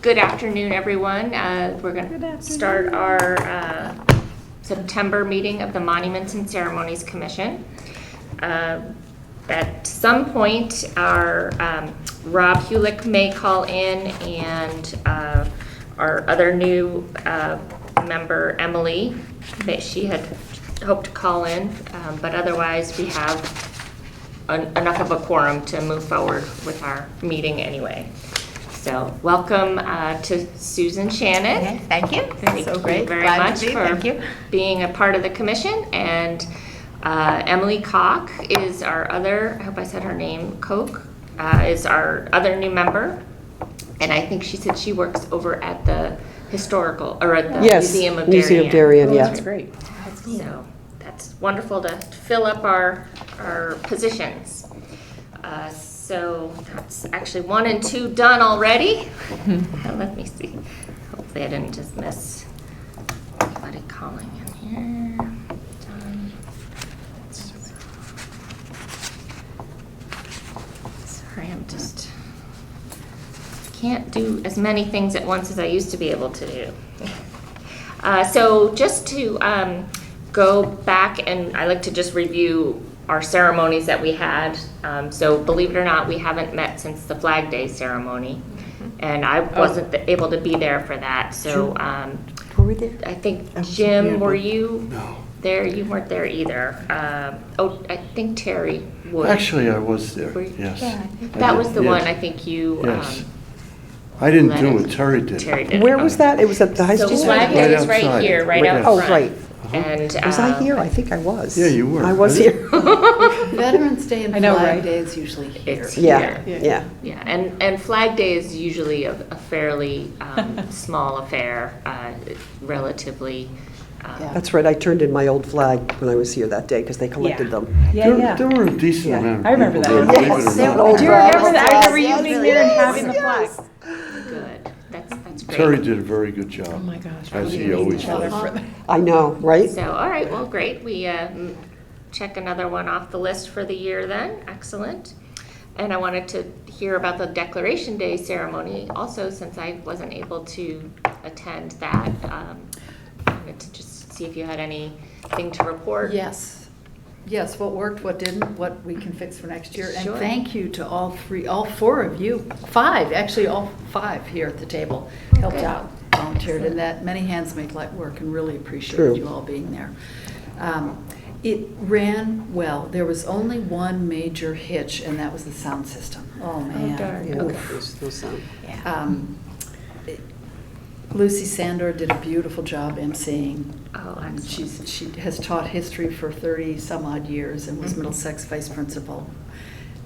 Good afternoon, everyone. We're going to start our September meeting of the Monuments and Ceremonies Commission. At some point, our Rob Hulick may call in, and our other new member, Emily, that she had hoped to call in, but otherwise we have enough of a quorum to move forward with our meeting anyway. So welcome to Susan Shannon. Okay, thank you. Thank so you great. very Glad much to be. for Thank you. being a part of the commission. And Emily Koch is our other, I hope I said her name, Koch, is our other new member. And I think she said she works over at the historical, or at the Museum of Darien. Museum of Darien, yeah. That's great. So that's wonderful to fill up our positions. So that's actually 1 and 2 done already. Let me see. Hopefully I didn't just miss anybody calling in here. Done. Sorry, I'm just can't do as many things at once as I used to be able to do. So just to go back, and I like to just review our ceremonies that we had. So believe it or not, we haven't met since the Flag Day ceremony. And I wasn't able to be there for that. So Were we there? I think, Jim, were you No. there? You weren't there either. I think Terry would. Actually, I was there, Were you? yes. Yeah, I think That was the Yes. one I think you. Yes. I didn't led do it. it, Terry did. Terry did. Where was that? It was at the high So school? Flag Day is right outside. here, right out Oh, front. right. And Was I here? I think I was. Yeah, you were. I was I here. Veterans Day and I know, Flag right? Day is usually here. It's Yeah, here. yeah. Yeah, and Flag Day is usually a fairly small affair, relatively. Yeah. That's right, I turned in my old flag when I was here that day because they collected Yeah. them. There were a decent Yeah. amount of I remember people that. there, believe Yes, it or there not. were. Do you remember that? I remember you Yes, being there and having the flag. yes. Good, that's great. Terry did a very good job. Oh my gosh. As we he need always each other does. for that. I know, right? So, all right, well, great. We check another one off the list for the year then. Excellent. And I wanted to hear about the Declaration Day ceremony also, since I wasn't able to attend that. I wanted to just see if you had anything to report. Yes, what worked, what didn't, what we can fix for next year. Sure. And thank you to all 4 of you, 5, actually all 5 here at the table helped Okay. out, volunteered in that. Many hands make light work, and really appreciate True. you all being there. It ran well. There was only one major hitch, and that was the sound system. Oh, man. darn. Yeah, Okay. there's no sound. Lucy Sandor did a beautiful job emceeing. Oh, excellent. She has taught history for 30 some odd years and was Middlesex vice principal.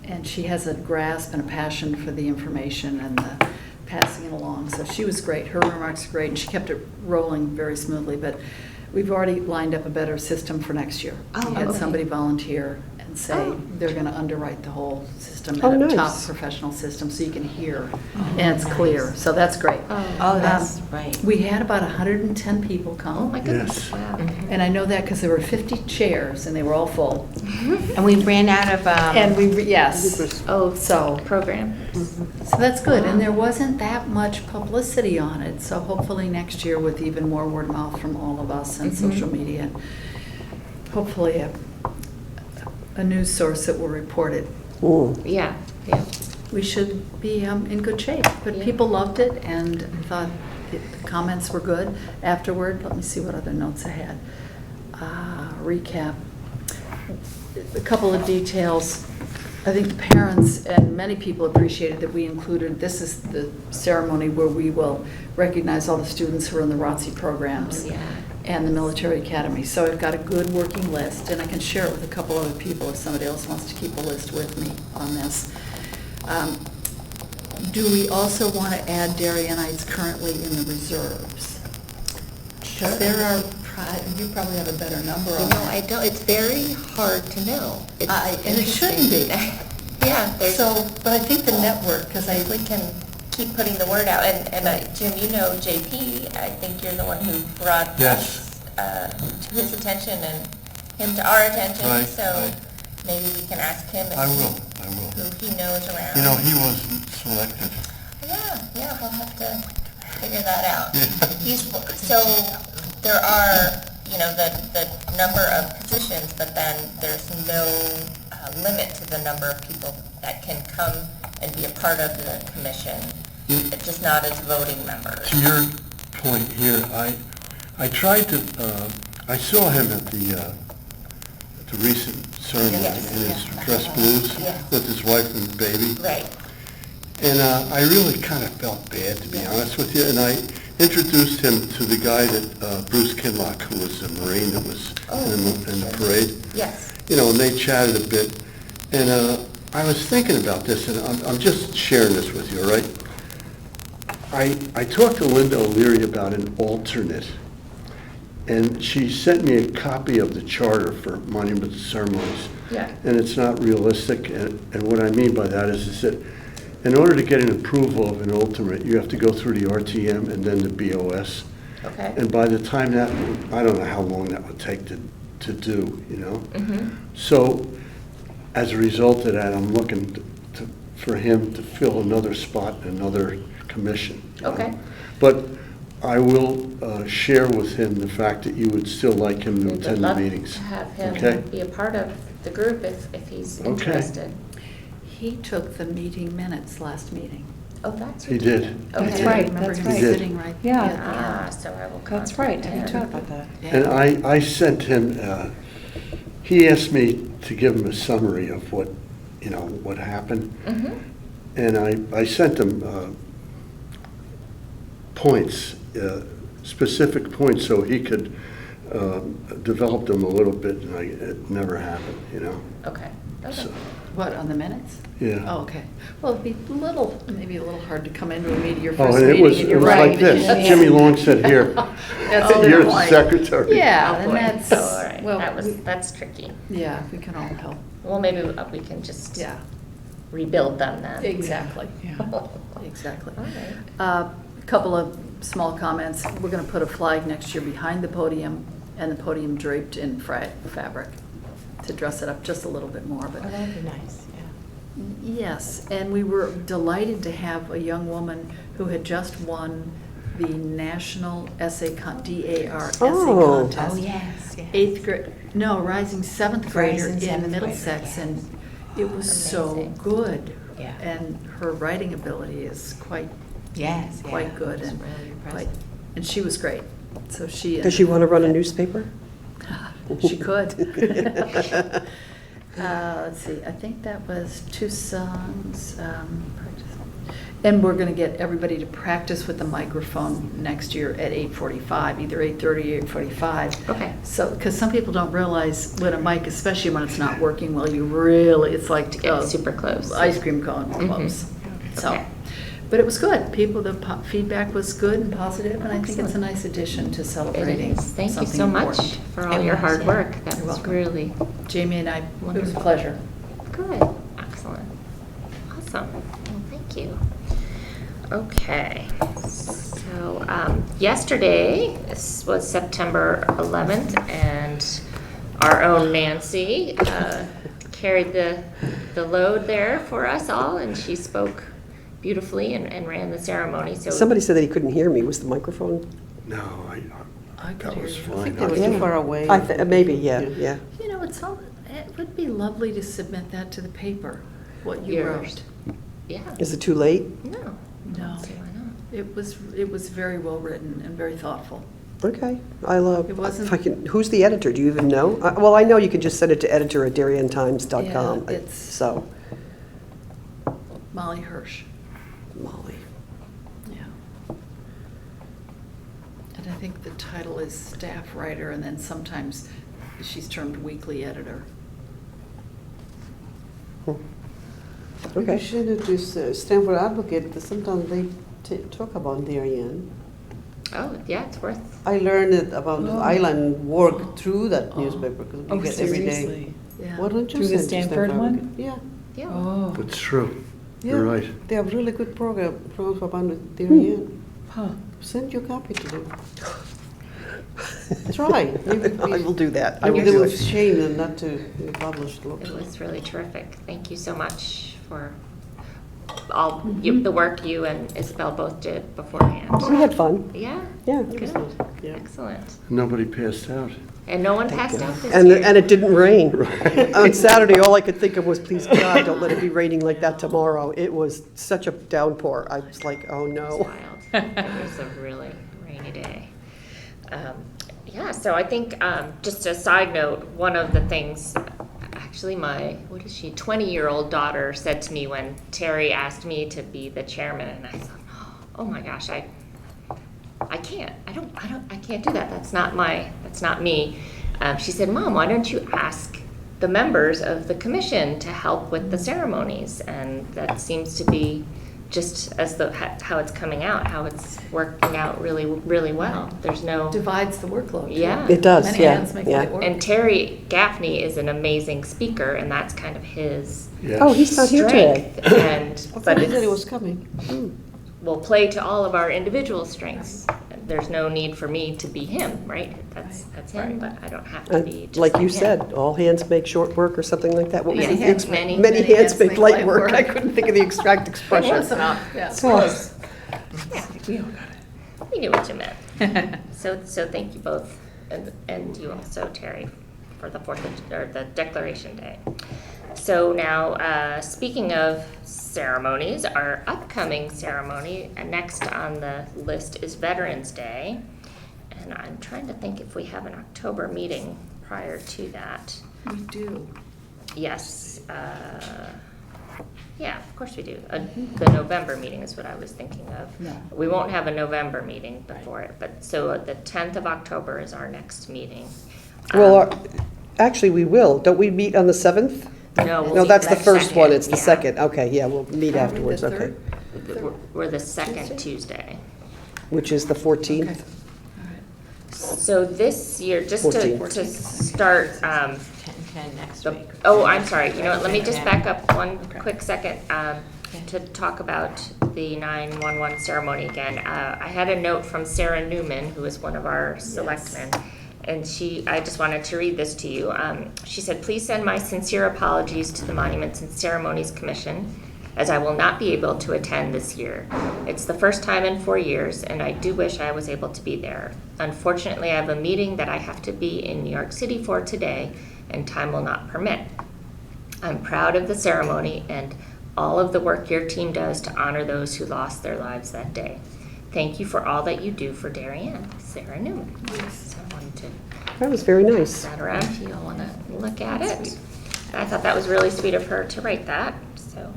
And she has a grasp and a passion for the information and the passing it along. So she was great. Her remarks were great, and she kept it rolling very smoothly. But we've already lined up a better system for next year. Oh, We had okay. somebody volunteer and say Oh. they're going to underwrite the whole system Oh, at a nice. top professional system so you can hear and it's clear. So that's great. Oh, that's right. We had about 110 people come. Oh, my goodness. Yes. Wow. And I know that because there were 50 chairs and they were all full. And we ran out of, And yes. Oh, So, program. so that's good. And there wasn't that much publicity on it. So hopefully next year with even more word of mouth from all of us and social media, hopefully a news source that will report it. Ooh. Yeah, yeah. We should be in good shape. But Yeah. people loved it and thought the comments were good. Afterward, let me see what other notes I had. Recap. A couple of details. I think the parents and many people appreciated that we included, this is the ceremony where we will recognize all the students who are in the ROTC programs. Oh, yeah. And the military academy. So I've got a good working list, and I can share it with a couple other people if somebody else wants to keep a list with me on this. Do we also want to add Darienites currently in the reserves? Sure. There are, you probably have a better number on No, that. I don't. It's very hard to know. It's And it shouldn't be. Yeah, there's. So, but I think the network, because If we can keep putting the word out, and Jim, you know JP, I think you're the one who brought Yes. us to his attention and him to our attention, Right, so right. maybe we can ask him I if will. who he knows around. You know, he wasn't selected. Yeah, we'll have to figure that out. So there are, the number of positions, but then there's no limit to the number of people that can come and be a part of the commission, just not as voting members. To your point here, I tried to, I saw him at the recent ceremony Yes. in his dress blues Yeah. with his wife and baby. Right. And I really kind of felt bad, to be honest with you, and I introduced him to the guy that, Bruce Kinlock, who was a Marine that was in the parade. Yes. And they chatted a bit, and I was thinking about this, and I'm just sharing this with you, all right? I talked to Linda O'Leary about an alternate, and she sent me a copy of the charter for Monument Ceremonies. Yeah. And it's not realistic, and what I mean by that is that in order to get an approval of an alternate, you have to go through the RTM and then the BOS. Okay. And by the time that, I don't know how long that would take to do, So, as a result of that, I'm looking for him to fill another spot in another commission. Okay. But I will share with him the fact that you would still like him to We would attend the love meetings. to have Okay? him be a part of the group if he's Okay. interested. He took the meeting minutes last meeting. Oh, that's He what did. Okay. That's right, Remember that's him right. He did. sitting right Yeah. at the Ah, end. so I will That's contact right, him. we talked about that. And I sent him, he asked me to give him a summary of what, what happened. Mhm. And I sent him points, specific points, so he could develop them a little bit, and it never happened, Okay, okay. So, What, on the minutes? yeah. Oh, okay. Well, it'd be maybe a little hard to come into a meeting, your Oh, first and meeting, it was and you're like right. this. Yeah. Jimmy Long said, here, That's a you're little the like- secretary. Yeah, Oh, and boy. that's, Oh, all right, well, that's tricky. yeah, we can all help. Well, maybe we can just Yeah, rebuild them then. exactly, Yeah. exactly. All right. A couple of small comments. We're going to put a flag next year behind the podium, and the podium draped in fabric to dress it up just a little bit more. Oh, But that'd be nice, yeah. yes, and we were delighted to have a young woman who had just won the National DAR essay Oh. contest. Oh, yes, yes. 8th grade, no, rising 7th grader Rising in seventh Middlesex, grader, and yes. it was so Amazing. good. Yeah. And her writing ability is quite Yes, yeah. quite good, It's and really quite, impressive. and she was great. So she. Does she want to run a newspaper? She could. Let's see, I think that was 2 songs. Practice. And we're gonna get everybody to practice with the microphone next year at 8:45, either 8:30 or 8:45. Okay. So, because some people don't realize when a mic, especially when it's not working well, it's like. To get super close. Ice cream cone Mhm. close. So, Okay. but it was good. The feedback was good and positive, and I think it's a nice addition to It celebrating is. Thank you something so much important. for all It your was, hard yeah. work. That You're was welcome. really Jamie and I, it was a Wonderful. pleasure. good. Excellent. Awesome. Well, thank you. Okay. So yesterday was September 11th, and our own Nancy carried the load there for us all, and she spoke beautifully and ran the ceremony. So Somebody said that he couldn't hear me. Was the microphone? No, I could that hear was you. fine. They were too far away. Maybe, yeah. You know, it would be lovely to submit that to the paper, what you Yours. wrote. Yeah. Is it too late? No. No. Don't see why not. It was very well written and very thoughtful. Okay, I love. It wasn't- If I can, who's the editor? Do you even know? Well, I know you can just send it to editor@DarienTimes.com. Yeah, it's- So, Molly Hirsch. Molly. Yeah. And I think the title is staff writer, and then sometimes she's termed weekly editor. Okay. You should have this Stanford Advocate, sometimes they talk about Darien. Oh, yeah, it's worth. I learned it about the Oh. island work Oh. through that Oh. newspaper, because Oh, we get every day. seriously? Yeah. Why don't you Through the send to Stanford one? Advocate? Yeah, Yeah. Oh, It's true. You're yeah. right. They have really good programs about Darien. huh. Send your copy to them. Try. I will do that. I will Maybe they do will it. shame them not to be published It locally. was really terrific. Thank you so much for all the work you and Isabel both did beforehand. We had fun. Yeah? Yeah. Good. Yeah. Excellent. Nobody passed out. And no one passed out this And, year? and it didn't rain. On Saturday, all I could think of was, please God, don't let it be raining like that tomorrow. It was such a downpour. I was like, oh It was no. wild. It was a really rainy day. Yeah, so I think, just a side note, one of the things, actually my, 20-year-old daughter said to me when Terry asked me to be the chairman, and I thought, oh my gosh, I can't do that. That's not me. She said, Mom, why don't you ask the members of the commission to help with the ceremonies? And that seems to be just as how it's coming out, how it's working out really, really well. There's no, Divides the workload. too. Yeah. It does, Many yeah, hands make yeah. light work. and Terry Gaffney is an amazing speaker, and that's kind of his Yes. Oh, he's not here today. strength. And, I but thought he said he was it's, coming. will play to all of our individual strengths. There's no need for me to be him, right? That's him, but I don't have to be just Like you him. said, all hands make short work or something like that. What was Many the hands- ex- many- Many hands make light work. work. I couldn't think of the exact expression. Close enough, yeah. Close. Yeah, we knew what you meant. So thank you both, and you also, Terry, for the the Declaration Day. So now, speaking of ceremonies, our upcoming ceremony, next on the list is Veterans Day. And I'm trying to think if we have an October meeting prior to that. We do. Yes, yeah, of course we do. The November meeting is what I was thinking of. No. We won't have a November meeting before it, but so the 10th of October is our next meeting. Well, actually, we will. Don't we meet on the 7th? No, we'll No, meet that's the the first one. second, It's the yeah. second. Okay, yeah, we'll meet Are we afterwards, the okay. third? We're the second Tuesday. Which is the 14th. Okay. All right. So this year, just to 14th. start, 10 next week. oh, I'm sorry, you know what, let me just 10. back up one quick second to talk about the 9/11 ceremony again. I had a note from Sarah Newman, who is one of our selectmen, and I just wanted to read this to you. She said, "Please send my sincere apologies to the Monuments and Ceremonies Commission, as I will not be able to attend this year. It's the first time in 4 years, and I do wish I was able to be there. Unfortunately, I have a meeting that I have to be in New York City for today, and time will not permit. I'm proud of the ceremony and all of the work your team does to honor those who lost their lives that day. Thank you for all that you do for Darien." Sarah Newman. So I wanted to That was very nice. that around if you all want to look at it. I thought that was really sweet of her to write that, so.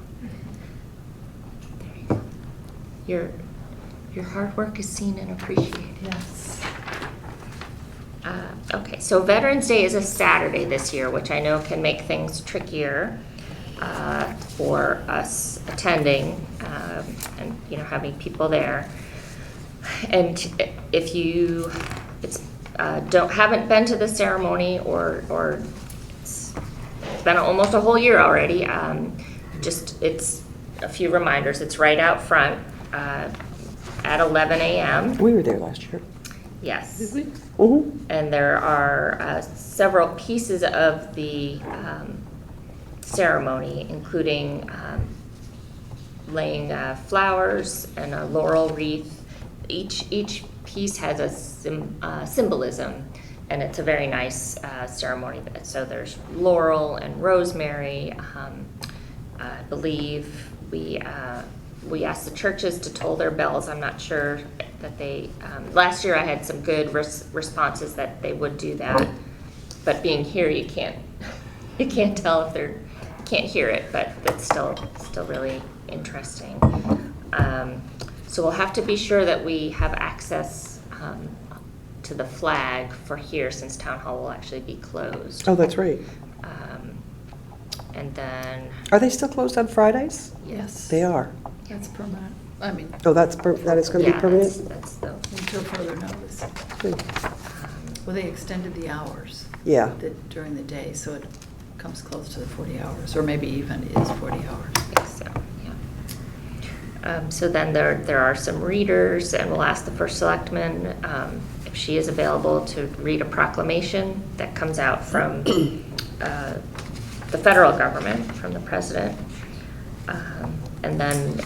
There you go. Your hard work is seen and appreciated. Yes. Okay, so Veterans Day is a Saturday this year, which I know can make things trickier for us attending and, you know, having people there. And if you haven't been to the ceremony or it's been almost a whole year already, it's a few reminders. It's right out front at 11 a.m. We were there last year. Yes. Mhm. And there are several pieces of the ceremony, including laying flowers and a laurel wreath. Each piece has a symbolism, and it's a very nice ceremony. So there's laurel and rosemary. I believe we asked the churches to toll their bells. I'm not sure that they, last year I had some good responses that they would do that. But being here, you can't tell if you can't hear it, but it's still really interesting. So we'll have to be sure that we have access to the flag for here, since Town Hall will actually be closed. Oh, that's right. And then, Are they still closed on Fridays? Yes. They are. That's permanent. I mean, Oh, that is going to be yeah, permanent? that's the, until further notice. Good. Well, they extended the hours Yeah. during the day, so it comes close to the 40 hours, or maybe even is 40 hours. I think so, yeah. So then there are some readers, and we'll ask the first selectman if she is available to read a proclamation that comes out from the federal government, from the president. And then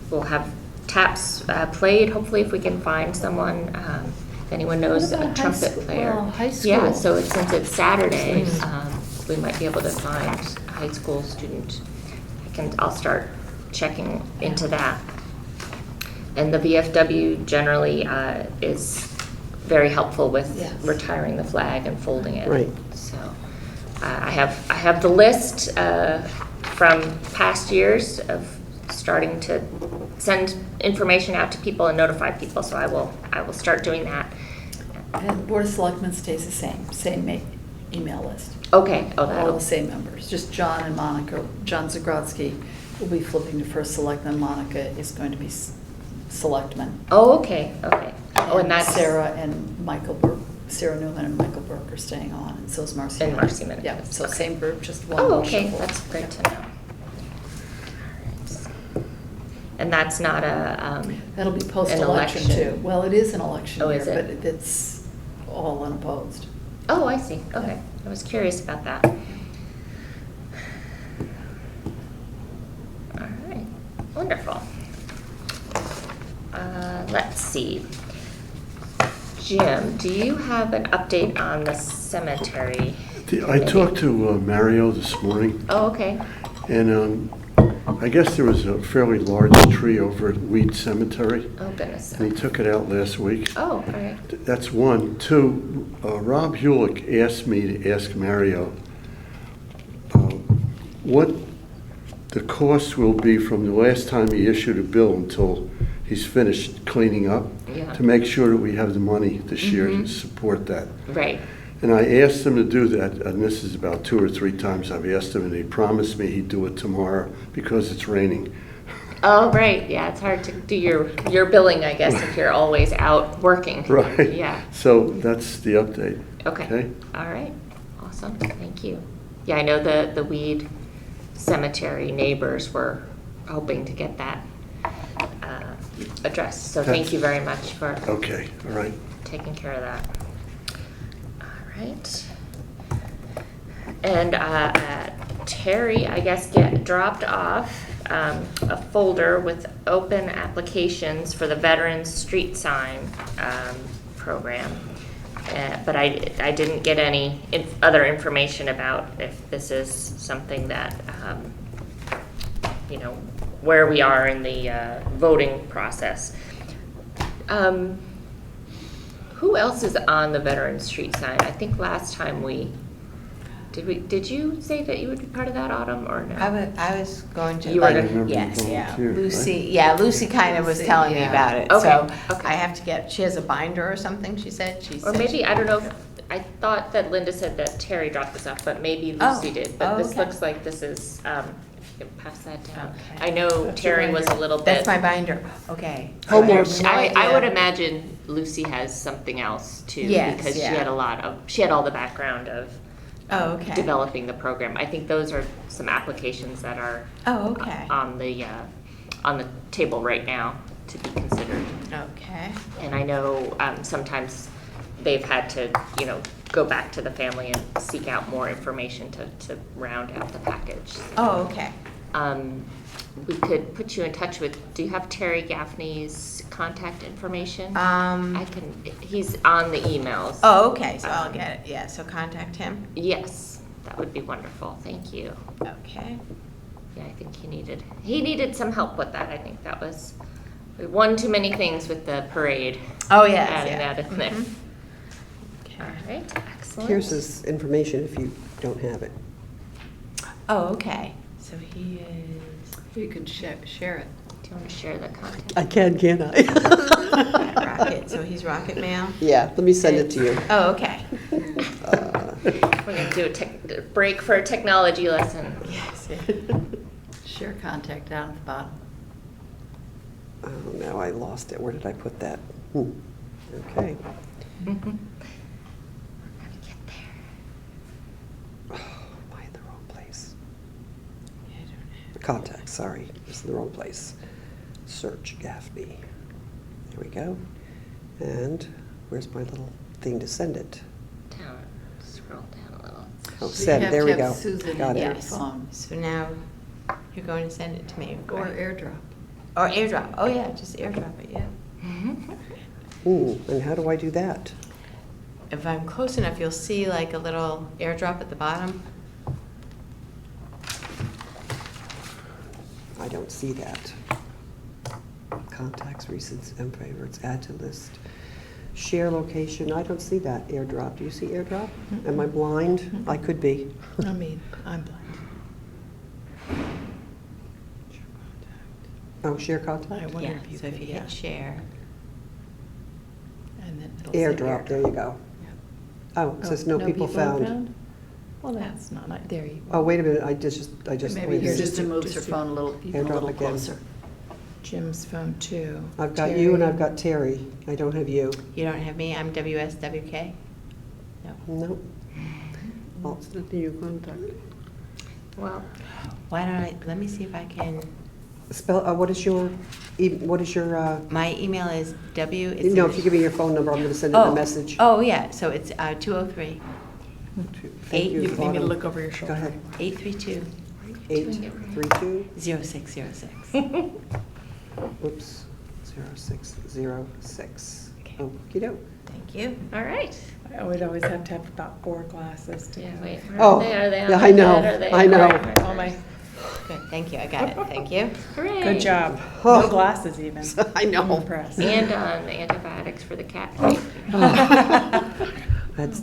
we'll have taps played, hopefully if we can find someone, if anyone knows What a about high trumpet school? player. Well, high Yeah, school. so since it's Saturday, we might be able to find a high school student. I'll start checking into that. And the VFW generally is very helpful with Yes. retiring the flag and folding it. Right. So I have the list from past years of starting to send information out to people and notify people. So I will start doing that. And Board of Selectmen stays the same email list. Okay. Oh, All that'll. the same members, just John and Monica. John Zagrodsky will be flipping to first selectman. Monica is going to be selectman. Oh, okay. Okay. Oh, and that's Sarah and Michael Burke, Sarah Newman and Michael Burke are staying on, and so is Marcy. And Minnick. Marcy Minnick. Yeah, so Okay. same group, just one. Oh, okay. shuffle. That's great to know. And that's not a. That'll be post-election election. too. Well, it is an election Oh, year, is it? but it's all unopposed. Oh, I see. Okay. I was curious about that. All right. Wonderful. Let's see. Jim, do you have an update on the cemetery? I talked to Mario this morning, Oh, okay. and I guess there was a fairly large tree over at Weed Cemetery, Oh, goodness. and he took it out last week. Oh, all right. That's one. Two, Rob Hulick asked me to ask Mario what the cost will be from the last time he issued a bill until he's finished cleaning up, Yeah. to make sure that we have the money this year to support that. Right. And I asked him to do that, and this is about 2 or 3 times I've asked him, and he promised me he'd do it tomorrow because it's raining. Oh, right. Yeah, it's hard to do your billing, I guess, if you're always out working. Right. Yeah. So that's the update. Okay. All right. Awesome. Thank you. Yeah, I know the Weed Cemetery neighbors were hoping to get that addressed. So thank you very much for Okay, all right. taking care of that. All right. And Terry, I guess, dropped off a folder with open applications for the Veterans Street Sign program. But I didn't get any other information about if this is something that, where we are in the voting process. Who else is on the Veterans Street Sign? I think last time did you say that you would be part of that, Autumn, or no? I was going to, You were like, gonna- yes, you yeah. volunteered, Lucy kind of was Lucy, telling me yeah. about it. Okay, So okay. I have to she has a binder or something, she said? Or maybe, I don't know, I thought that Linda said that Terry dropped this off, but maybe Oh, Lucy did. But oh, this okay. looks like this is, if you can pass that down. Okay. I know That's your Terry was a binder. little bit. That's my binder, okay. Homework. So I have no I would idea. imagine Lucy has something else too. Yes, Because she yeah. had all the background of Oh, okay. developing the program. I think those are some applications that are Oh, okay. on the table right now to be considered. Okay. And I know sometimes they've had to, go back to the family and seek out more information to round out the package. Oh, okay. We could put you in touch with, do you have Terry Gaffney's contact information? He's on the emails. Oh, okay, so I'll get it, yeah, so contact him. Yes, that would be wonderful, thank you. Okay. Yeah, I think he needed some help with that. I think that was one too many things with the parade. Oh, yes, Adding yeah. that in there. Mhm. All right, excellent. Here's his information if you don't have it. Oh, okay, so he is. You can share it. Do you want to share the contact? I can't I? Rocket, so he's Rocket Mail? Yeah, let me send it to you. Oh, okay. We're going to do a break for a technology lesson. Yes. Share contact down at the bottom. Oh, now I lost it. Where did I put that? Okay. We're going to get there. Oh, am I in the wrong place? Contacts, sorry. It's in the wrong place. Search Gaffney. There we go. And where's my little thing to send it? Down, scroll down a little. Oh, You send, have there to we have go. Susan Got in it. your Yes. phone. So now you're going to send it to me. Or right? AirDrop. Or AirDrop. Oh, yeah, just AirDrop it, yeah. Ooh, and how do I do that? If I'm close enough, you'll see like a little AirDrop at the bottom. I don't see that. Contacts, recent and favorites, add to list. Share location, I don't see that AirDrop. Do you see AirDrop? Am I blind? I could be. I mean, I'm blind. Oh, share I contact? wonder Yeah, if you so if could, you yeah. hit share, and then it'll say AirDrop, there you go. Oh, it says no people found. Well, that's not, there you Oh, go. wait a minute, I just, Maybe wait a your minute. sister moves her phone a little, even a AirDrop little again. closer. Jim's phone too. I've got you and Terry. I've got Terry. I don't have you. You don't have me, I'm WSWK? No. No. Well, It's not your contact. Well, Why don't I, let me see if I can, spell, what is your, my email is W. it's no, in- if you give me your phone number, I'm gonna send it a message. Oh, yeah, so it's 203 Thank you. You need me to Autumn. look over your shoulder. Go ahead. 832 832, 0606. oops, 0606. Okay. Okey-doke. Thank you. all right. I would always have to have about 4 glasses to. Yeah, wait, where Oh, are they? Are they on yeah, my I know, bed? Are they I on know. Oh, my, Good, thank you, I got it, thank you. Hooray. good job. Oh. No glasses even. I know. I'm impressed. And on antibiotics for the cat.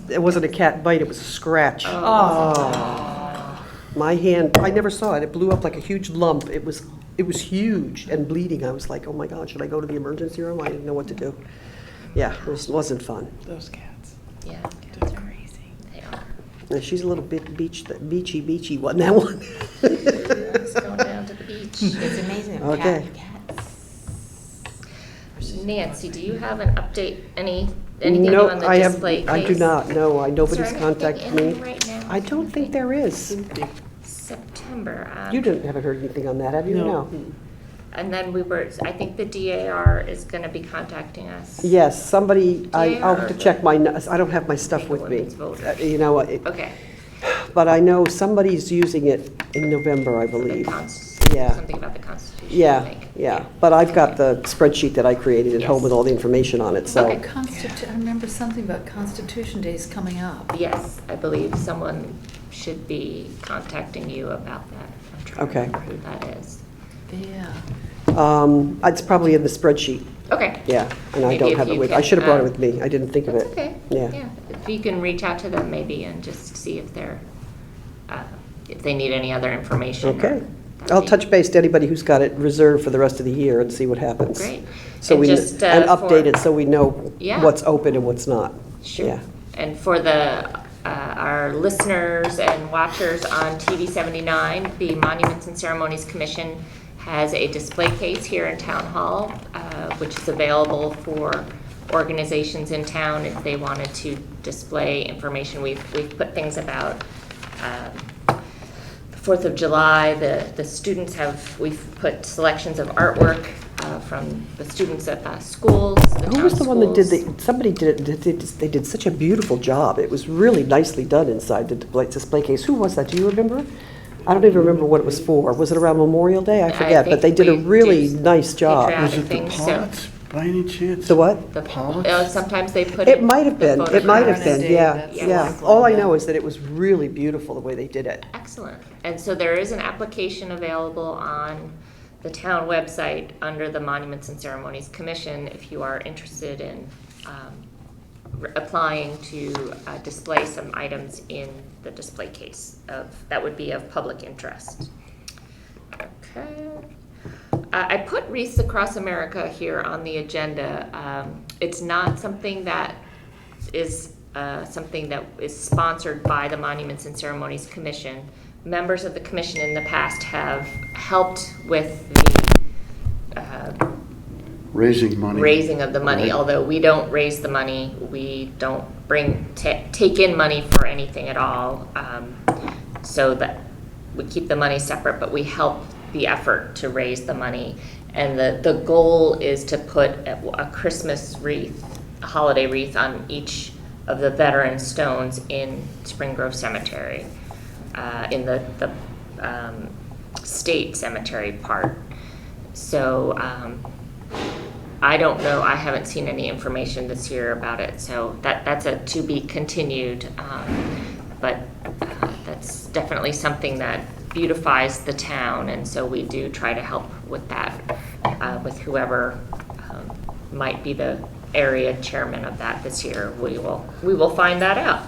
It wasn't a cat bite, it was a scratch. Oh. My hand, I never saw it. It blew up like a huge lump. It was huge and bleeding. I was like, oh my God, should I go to the emergency room? I didn't know what to do. Yeah, it wasn't fun. Those cats. Yeah, That's crazy. they are. And she's a little bit beachy one, that one. Let's go down to the beach. It's amazing. Okay. Cats. Nancy, do you have an update, anything new No, on the I display have, case? I do not, no, nobody's Is there anything contacted in me. there right now? I don't think there is. September. You haven't heard anything on that, have you? No. And then I think the DAR is gonna be contacting us. Yes, somebody, I'll have to Yeah. check my, I don't have my stuff with me. Women's voters. You know, Okay. but I know somebody's using it in November, I The believe. Yeah. Something about the Constitution. I Yeah, think. yeah, but I've got the spreadsheet that I created at home Yes. with all the information on it, so. Okay. I remember something about Constitution Days coming up. Yes, I believe someone should be contacting you about that. I'm trying to Okay. remember who that is. Yeah. It's probably in the spreadsheet, Okay. yeah, and I Maybe don't if have it you with, I can, should have brought it with me, I didn't think of That's it. okay. Yeah. If you can reach out to them maybe and just see if if they need any other information. or- Okay. I'll touch base to anybody who's got it reserved for the rest of the year and see what happens. Great. So And we, just, and for- update it so we know Yeah. what's open and what's not. Sure. Yeah. And for our listeners and watchers on TV 79, the Monuments and Ceremonies Commission has a display case here in Town Hall, which is available for organizations in town if they wanted to display information. We've put things about the 4th of July. The students we've put selections of artwork from the students at the schools, the Who town was the one that did schools. somebody did it, they did such a beautiful job. It was really nicely done inside the display case. Who was that? Do you remember? I don't even remember what it was for. Was it around Memorial Day? I forget, but they think did a we really do nice job. patriotic Was it the things, so- pots, by any chance? The what? The, Polyps? sometimes they put It might have the been, it might have photographs. been, Day, yeah, that's yeah. likely, All I yeah. know is that it was really beautiful the way they did it. Excellent. And so there is an application available on the town website under the Monuments and Ceremonies Commission if you are interested in applying to display some items in the display case that would be of public interest. Okay. I put Wreaths Across America here on the agenda. It's not something that is sponsored by the Monuments and Ceremonies Commission. Members of the commission in the past have helped with the Raising money. raising of the money, Right. although we don't raise the money, we don't take in money for anything at all. So that we keep the money separate, but we help the effort to raise the money. And the goal is to put a Christmas wreath, a holiday wreath on each of the veteran stones in Spring Grove Cemetery, in the state cemetery part. So I don't know, I haven't seen any information this year about it, so that's a to be continued. But that's definitely something that beautifies the town, and so we do try to help with that, with whoever might be the area chairman of that this year. We will find that out.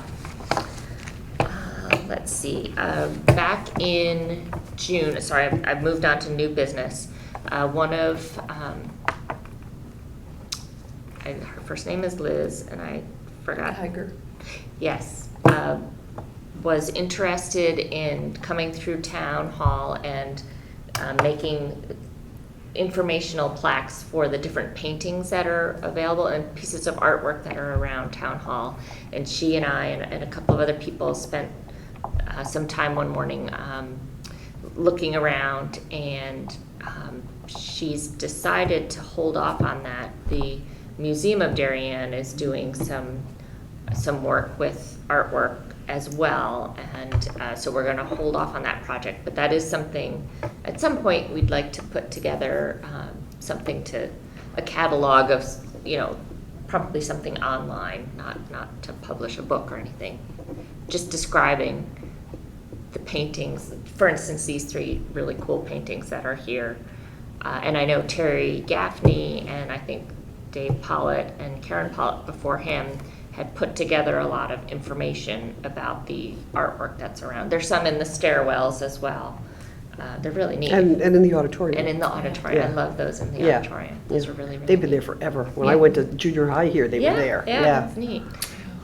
Let's see, back in June, sorry, I've moved on to new business. One of, her first name is Liz, and I forgot. Tiger. Yes, was interested in coming through town hall and making informational plaques for the different paintings that are available and pieces of artwork that are around town hall. And she and I and a couple of other people spent some time one morning looking around, and she's decided to hold off on that. The Museum of Darien is doing some work with artwork as well, and so we're going to hold off on that project. But that is something, at some point, we'd like to put together something a catalog of, probably something online, not to publish a book or anything, just describing the paintings. For instance, these 3 really cool paintings that are here. And I know Terry Gaffney and I think Dave Pollitt and Karen Pollitt before him had put together a lot of information about the artwork that's around. There's some in the stairwells as well. They're really neat. And in the auditorium. And in the auditorium. Yeah. I love those in the Yeah. auditorium. Those are really, really They've been there neat. forever. When Yeah. I went to junior high here, they were there. Yeah, that's neat.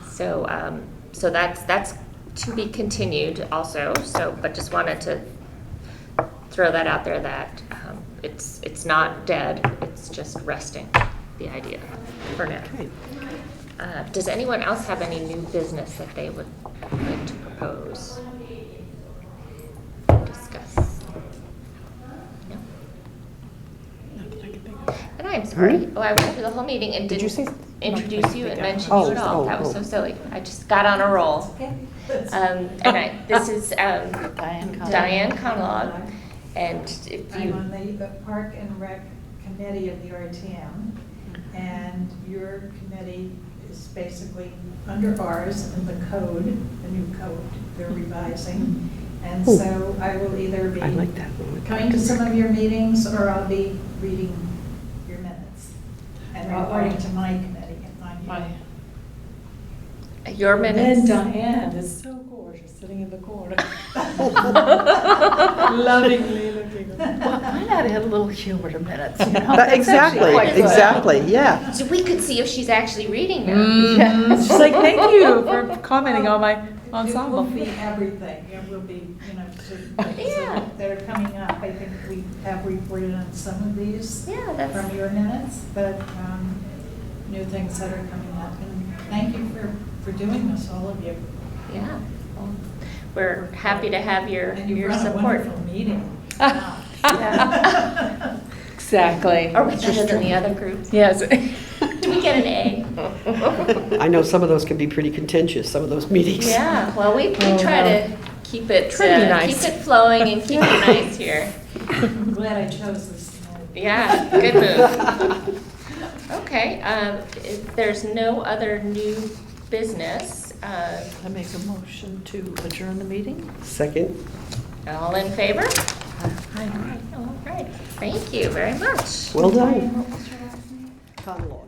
So, so that's to be continued also. So, but just wanted to throw that out there that it's not dead. It's just resting. The idea for now. Okay. Does anyone else have any new business that they would like to propose? Discuss? No? And I'm sorry. Oh, I went through the whole meeting and Did you didn't say- introduce you and mention Oh, you at all. That was oh. so silly. I just got on a roll. This is Diane Conlog. And if I'm you, on the Park and Rec Committee of the RTM, and your committee is basically under ours in the code, the new code they're revising. And Ooh. so I will either be I like that one. coming to some of your meetings, or I'll be reading your minutes and reporting to my committee on you. your minutes. Diane is so gorgeous, sitting in the corner. Lovingly looking. Well, why not add a little humor to minutes, you know? That- That's Exactly, actually quite good. exactly, yeah. So we could see if she's actually reading them. Yeah. She's like, thank you for commenting on my It will ensemble. be everything. It will be, certain things Yeah. that are coming up. I think we have reported on some of these. Yeah, that's. From your minutes, but new things that are coming up. And thank you for doing this, all of you. Yeah, well, we're happy to have your And you've run a support. wonderful meeting. Yeah. Exactly. Are we better than the other groups? Yes. Do we get an A? I know some of those can be pretty contentious, some of those meetings. Yeah, well, we Oh, try no. to keep it, Try to be nice. keep it flowing and keep it nice here. I'm glad I chose this. Yeah, good move. Okay, if there's no other new business, I make a motion to adjourn the meeting? Second. all in favor? Aye. All right, thank you very much. Well done. What was your last name? Conlon.